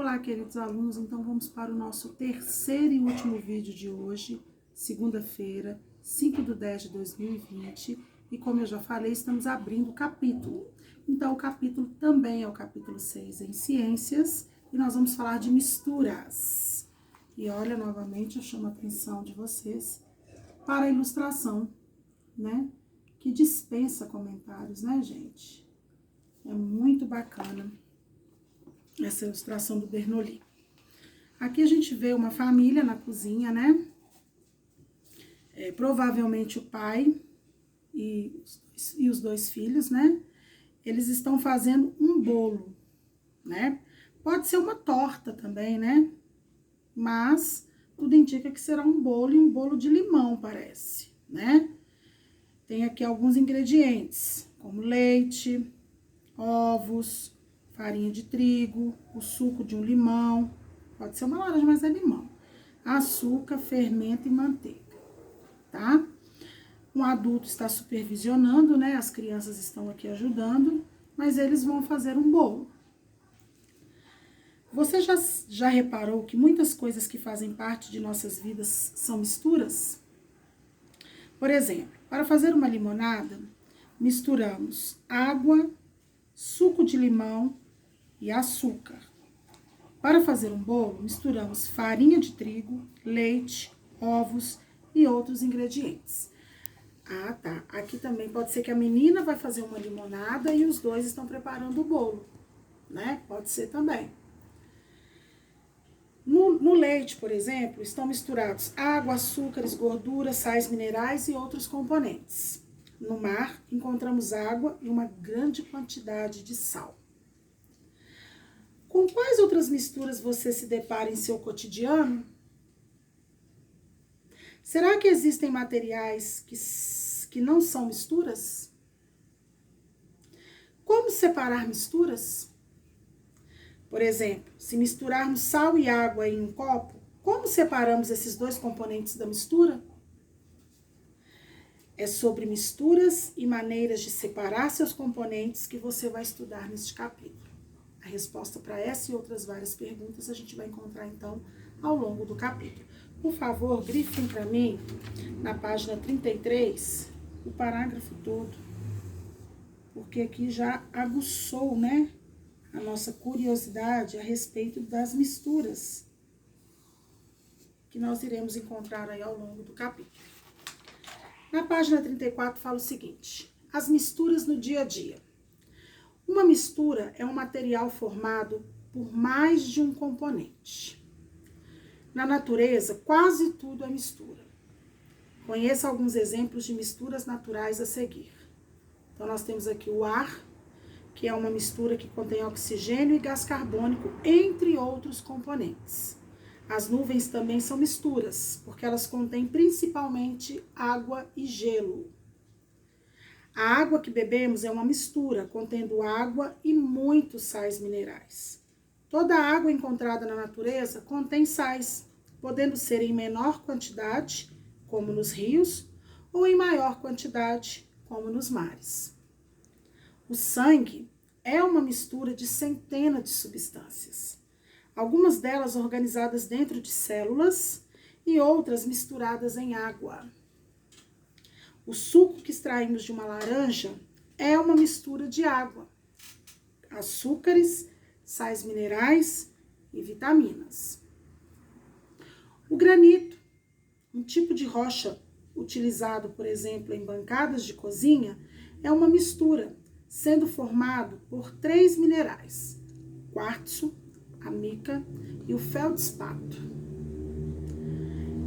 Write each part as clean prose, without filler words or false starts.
Olá, queridos alunos, então vamos para o nosso terceiro e último vídeo de hoje, segunda-feira, 5/10/2020, e como eu já falei, estamos abrindo o capítulo. Então, o capítulo também é o capítulo 6 em Ciências, e nós vamos falar de misturas. E olha, novamente, eu chamo a atenção de vocês para a ilustração, né? Que dispensa comentários, né, gente? É muito bacana essa ilustração do Bernoulli. Aqui a gente vê uma família na cozinha, né? Provavelmente o pai e os dois filhos, né? Eles estão fazendo um bolo, né? Pode ser uma torta também, né? Mas tudo indica que será um bolo, e um bolo de limão, parece, né? Tem aqui alguns ingredientes, como leite, ovos, farinha de trigo, o suco de um limão, pode ser uma laranja, mas é limão, açúcar, fermento e manteiga, tá? Um adulto está supervisionando, né? As crianças estão aqui ajudando, mas eles vão fazer um bolo. Você já reparou que muitas coisas que fazem parte de nossas vidas são misturas? Por exemplo, para fazer uma limonada, misturamos água, suco de limão e açúcar. Para fazer um bolo, misturamos farinha de trigo, leite, ovos e outros ingredientes. Ah, tá. Aqui também pode ser que a menina vai fazer uma limonada e os dois estão preparando o bolo, né? Pode ser também. No leite, por exemplo, estão misturados água, açúcares, gorduras, sais minerais e outros componentes. No mar, encontramos água e uma grande quantidade de sal. Com quais outras misturas você se depara em seu cotidiano? Será que existem materiais que não são misturas? Como separar misturas? Por exemplo, se misturarmos sal e água em um copo, como separamos esses dois componentes da mistura? É sobre misturas e maneiras de separar seus componentes que você vai estudar neste capítulo. A resposta para essa e outras várias perguntas a gente vai encontrar, então, ao longo do capítulo. Por favor, grifem para mim, na página 33, o parágrafo todo, porque aqui já aguçou, né, a nossa curiosidade a respeito das misturas que nós iremos encontrar aí ao longo do capítulo. Na página 34 fala o seguinte: as misturas no dia a dia. Uma mistura é um material formado por mais de um componente. Na natureza, quase tudo é mistura. Conheça alguns exemplos de misturas naturais a seguir. Então, nós temos aqui o ar, que é uma mistura que contém oxigênio e gás carbônico, entre outros componentes. As nuvens também são misturas, porque elas contêm principalmente água e gelo. A água que bebemos é uma mistura, contendo água e muitos sais minerais. Toda a água encontrada na natureza contém sais, podendo ser em menor quantidade, como nos rios, ou em maior quantidade, como nos mares. O sangue é uma mistura de centenas de substâncias, algumas delas organizadas dentro de células e outras misturadas em água. O suco que extraímos de uma laranja é uma mistura de água, açúcares, sais minerais e vitaminas. O granito, um tipo de rocha utilizado, por exemplo, em bancadas de cozinha, é uma mistura, sendo formado por 3 minerais: quartzo, a mica e o feldspato.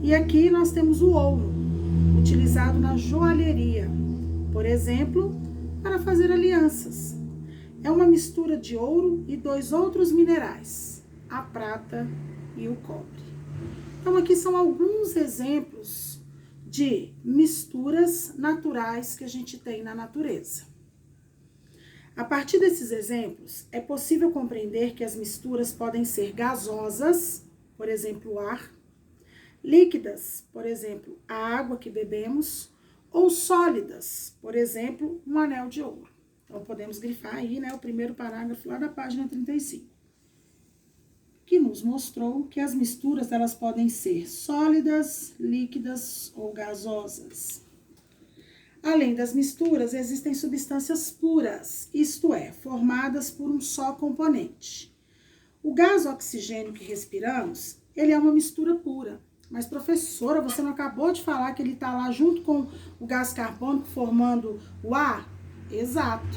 E aqui nós temos o ouro, utilizado na joalheria, por exemplo, para fazer alianças. É uma mistura de ouro e 2 outros minerais, a prata e o cobre. Então, aqui são alguns exemplos de misturas naturais que a gente tem na natureza. A partir desses exemplos, é possível compreender que as misturas podem ser gasosas, por exemplo, o ar, líquidas, por exemplo, a água que bebemos, ou sólidas, por exemplo, um anel de ouro. Então, podemos grifar aí, né, o primeiro parágrafo lá da página 35. que nos mostrou que as misturas elas podem ser sólidas, líquidas ou gasosas. Além das misturas, existem substâncias puras, isto é, formadas por um só componente. O gás oxigênio que respiramos, ele é uma mistura pura. Mas, professora, você não acabou de falar que ele está lá junto com o gás carbônico formando o ar? Exato.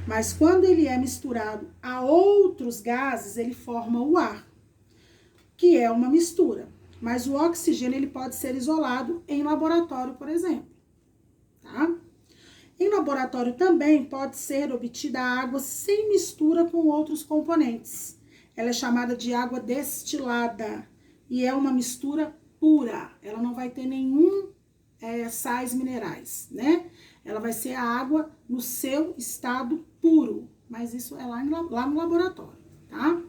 Mas quando ele é misturado a outros gases, ele forma o ar, que é uma mistura. Mas o oxigênio ele pode ser isolado em laboratório, por exemplo. Tá? Em laboratório também pode ser obtida água sem mistura com outros componentes. Ela é chamada de água destilada e é uma mistura pura. Ela não vai ter nenhum sais minerais, né? Ela vai ser a água no seu estado puro, mas isso é lá no laboratório, tá?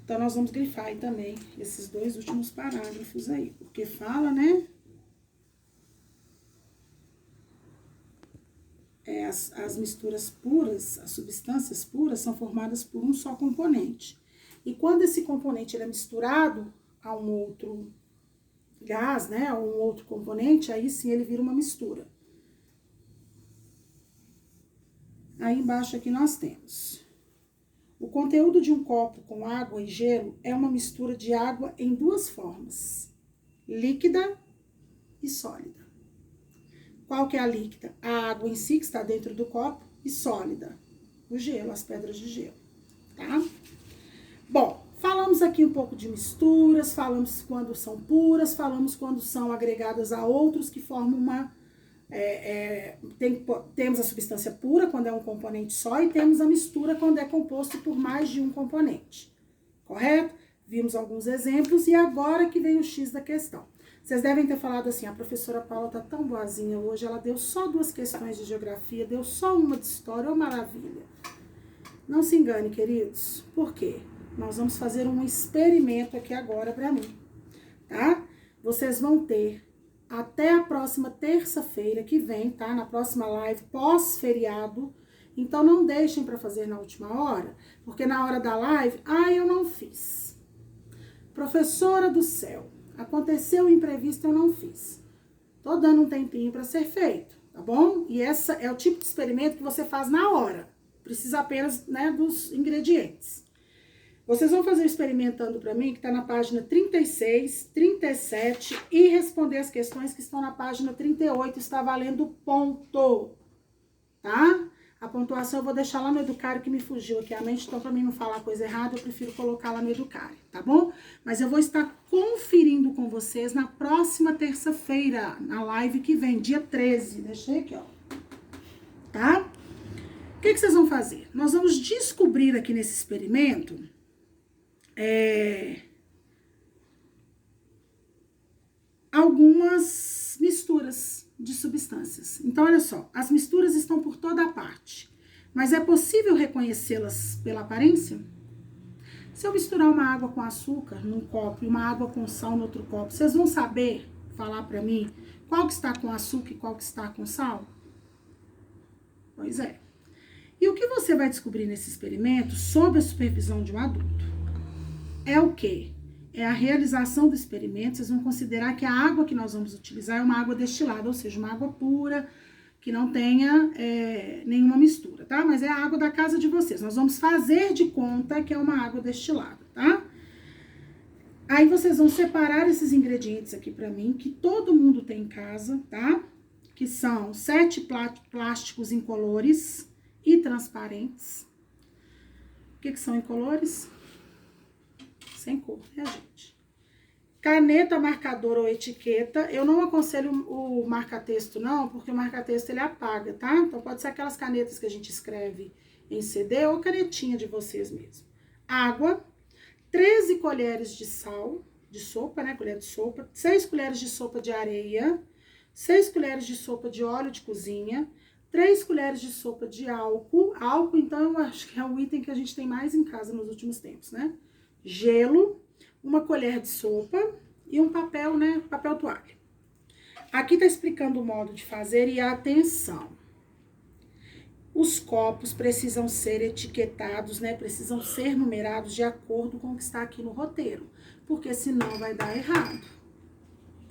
Então, nós vamos grifar aí também esses dois últimos parágrafos aí, porque fala, né? As misturas puras, as substâncias puras são formadas por um só componente. E quando esse componente ele é misturado a um outro gás, né, a um outro componente, aí sim ele vira uma mistura. Aí embaixo aqui nós temos: o conteúdo de um copo com água e gelo é uma mistura de água em duas formas, líquida e sólida. Qual que é a líquida? A água em si, que está dentro do copo, e sólida, o gelo, as pedras de gelo, tá? Bom, falamos aqui um pouco de misturas, falamos quando são puras, falamos quando são agregadas a outros que formam uma... temos a substância pura, quando é um componente só, e temos a mistura quando é composto por mais de um componente, correto? Vimos alguns exemplos e agora que vem o X da questão. Vocês devem ter falado assim: a professora Paula tá tão boazinha hoje, ela deu só 2 questões de geografia, deu só uma de história, ô maravilha. Não se engane, queridos. Por quê? Nós vamos fazer um experimento aqui agora para mim, tá? Vocês vão ter até a próxima terça-feira que vem, tá? Na próxima live, pós-feriado. Então, não deixem para fazer na última hora, porque na hora da live, eu não fiz. Professora do céu, aconteceu um imprevisto, eu não fiz. Tô dando um tempinho para ser feito, tá bom? E essa é o tipo de experimento que você faz na hora. Precisa apenas, né, dos ingredientes. Vocês vão fazer experimentando para mim, que tá na página 36, 37, e responder as questões que estão na página 38, está valendo ponto, tá? A pontuação eu vou deixar lá no Educário, que me fugiu aqui a mente, então para mim não falar coisa errada, eu prefiro colocar lá no Educário, tá bom? Mas eu vou estar conferindo com vocês na próxima terça-feira, na live que vem, dia 13, deixei aqui, ó, tá? O que vocês vão fazer? Nós vamos descobrir aqui nesse experimento algumas misturas de substâncias. Então, olha só, as misturas estão por toda a parte, mas é possível reconhecê-las pela aparência? Se eu misturar uma água com açúcar num copo e uma água com sal no outro copo, vocês vão saber falar para mim qual que está com açúcar e qual que está com sal? Pois é. E o que você vai descobrir nesse experimento, sob a supervisão de um adulto, é o quê? É a realização do experimento. Vocês vão considerar que a água que nós vamos utilizar é uma água destilada, ou seja, uma água pura, que não tenha nenhuma mistura, tá? Mas é a água da casa de vocês. Nós vamos fazer de conta que é uma água destilada, tá? Aí vocês vão separar esses ingredientes aqui pra mim, que todo mundo tem em casa, tá? Que são 7 plásticos incolores e transparentes. O que são incolores? Sem cor, né, gente? Caneta, marcador ou etiqueta. Eu não aconselho o marca-texto, não, porque o marca-texto ele apaga, tá? Então, pode ser aquelas canetas que a gente escreve em CD ou canetinha de vocês mesmo. Água, 13 colheres de sal, de sopa, né? Colher de sopa. 6 colheres de sopa de areia. 6 colheres de sopa de óleo de cozinha. 3 colheres de sopa de álcool. Álcool, então, eu acho que é o item que a gente tem mais em casa nos últimos tempos, né? Gelo, 1 colher de sopa e um papel, né? Papel toalha. Aqui tá explicando o modo de fazer e atenção. os copos precisam ser etiquetados, né? Precisam ser numerados de acordo com o que está aqui no roteiro, porque senão vai dar errado,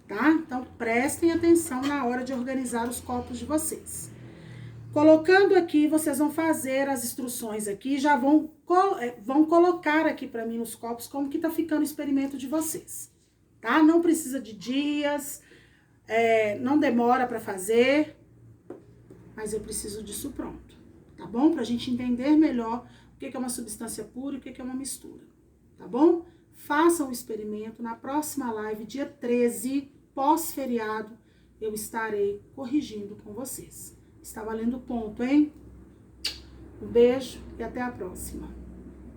tá? Então, prestem atenção na hora de organizar os copos de vocês. Colocando aqui, vocês vão fazer as instruções aqui, já vão colocar aqui para mim nos copos como que tá ficando o experimento de vocês, tá? Não precisa de dias, não demora para fazer, mas eu preciso disso pronto, tá bom? Pra gente entender melhor o que é uma substância pura e o que é uma mistura, tá bom? Façam o experimento, na próxima live, dia 13, pós-feriado, eu estarei corrigindo com vocês. Está valendo ponto, hein? Um beijo e até a próxima.